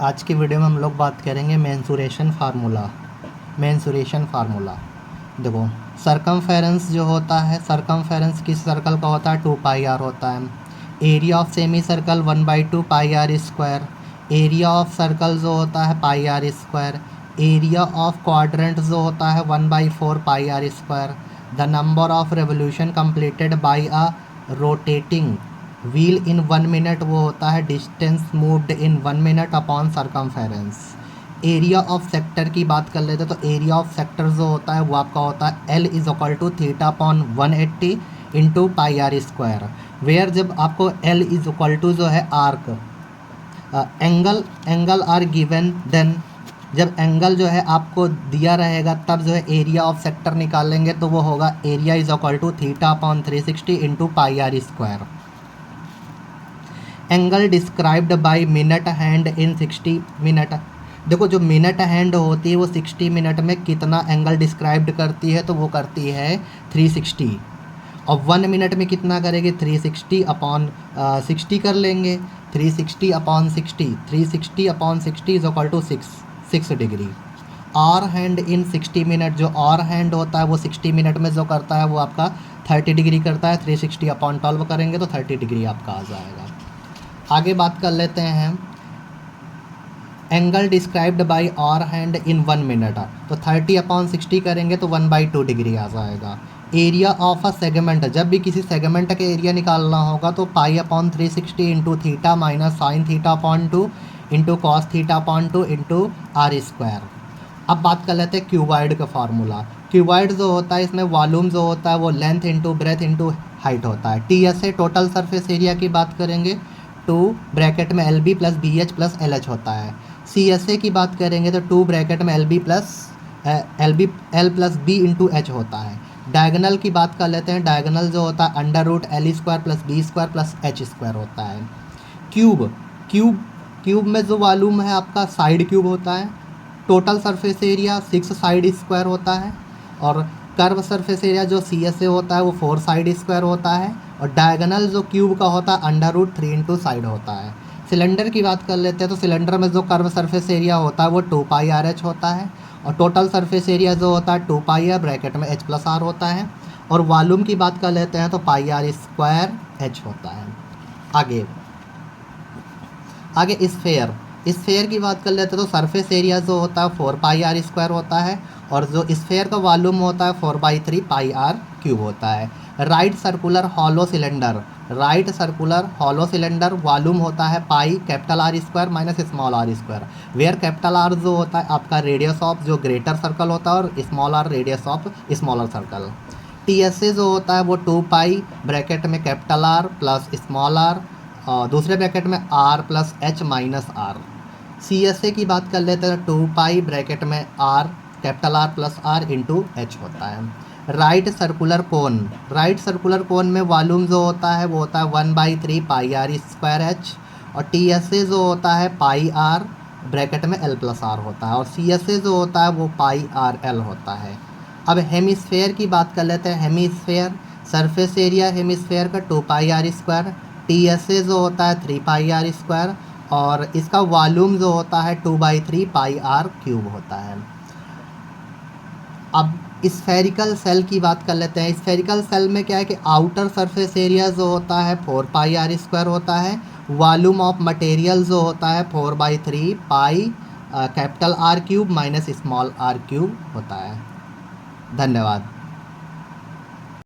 आज की वीडियो में हम लोग बात करेंगे मेंसुरेशन फार्मूला। देखो, सरकमफेरेंस जो होता है, सरकमफेरेंस किस सर्कल का होता है, 2πr होता है। Area of semi circle 1/2 πr square. Area of circle जो होता है πr square. Area of quadrant जो होता है 1/4 πr square. The number of revolution completed by a rotating wheel in 1 minute वो होता है distance moved in 1 minute upon circumference. Area of sector की बात कर लेते हैं तो एरिया ऑफ सेक्टर जो होता है वो आपका होता है L is equal to theta upon 180 into πr square. Where जब आपको L इज इक्वल टू जो है arc angle are given, then जब एंगल जो है आपको दिया रहेगा तब जो है एरिया ऑफ सेक्टर निकालेंगे तो वो होगा area is equal to theta upon 360 into πr square. Angle described by minute hand in 60 minute. देखो, जो मिनट हैंड होती है वो 60 मिनट में कितना एंगल डिस्क्राइब्ड करती है, तो वो करती है 360। और 1 मिनट में कितना करेगी, 360 अपॉन 60 कर लेंगे। 360 upon 60, 360 upon 60 is equal to 6 degree. Hour hand in 60 minute, जो आर हैंड होता है वो 60 मिनट में जो करता है वो आपका 30 डिग्री करता है। 360 अपॉन 12 करेंगे तो 30 डिग्री आपका आ जाएगा। आगे बात कर लेते हैं angle described by hour hand in 1 minute, तो 30 अपॉन 60 करेंगे तो 1/2 डिग्री आ जाएगा। एरिया ऑफ अ सेगमेंट, जब भी किसी सेगमेंट का एरिया निकालना होगा तो pi upon 360 into theta minus sine theta upon 2 into cos theta upon 2 into R square. अब बात कर लेते हैं क्यूबॉइड का फार्मूला। क्यूबॉइड जो होता है इसमें वॉल्यूम जो होता है वो length into breadth into height होता है। T S A total surface area की बात करेंगे 2 ब्रैकेट में L B plus B H plus L H होता है। सी एस ए की बात करेंगे तो 2 ब्रैकेट में L plus B into H होता है। डायगनल की बात कर लेते हैं, डायगनल जो होता है under root L square plus B square plus H square होता है। क्यूब में जो वॉल्यूम है आपका साइड क्यूब होता है। Total surface area 6 side square होता है। और कर्व सरफेस एरिया जो सी एस ए होता है वो 4 साइड स्क्वायर होता है। और डायगनल जो क्यूब का होता है अंडर रूट 3 इंटू साइड होता है। सिलेंडर की बात कर लेते हैं तो सिलेंडर में जो कर्व सरफेस एरिया होता है वो 2πr/h होता है। और टोटल सरफेस एरिया जो होता है 2πr ब्रैकेट में h प्लस r होता है। और वॉल्यूम की बात कर लेते हैं तो πr² होता है। आगे स्फेयर की बात कर लेते हैं तो सरफेस एरिया जो होता है 4πr² होता है। और जो स्फेयर का वॉल्यूम होता है 4/3πr³ होता है। Right circular hollow cylinder volume होता है pi capital R square minus small r square. Where capital R जो होता है आपका रेडियस ऑफ जो ग्रेटर सर्कल होता है और small r radius of smaller circle. T S A जो होता है वो 2π ब्रैकेट में capital R plus small r और दूसरे ब्रैकेट में r plus h minus r। C S A की बात कर लेते हैं 2π ब्रैकेट में r capital R plus r into H होता है। राइट सर्कुलर कोन में वॉल्यूम जो होता है वो होता है 1/3πr²h। और टी एस ए जो होता है πr ब्रैकेट में l प्लस r होता है। और सी एस ए जो होता है वो πrl होता है। अब हेमिस्फेयर की बात कर लेते हैं। हेमिस्फेयर सरफेस एरिया हेमिस्फेयर का 2πr²। टी एस ए जो होता है 3πr² और इसका वॉल्यूम जो होता है 2/3πr³ होता है। अब स्फेरिकल सेल की बात कर लेते हैं। स्फेरिकल सेल में क्या है कि आउटर सरफेस एरिया जो होता है 4πr² होता है। वॉल्यूम ऑफ मटेरियल जो होता है 4/3π capital R³ minus small r³ होता है। धन्यवाद।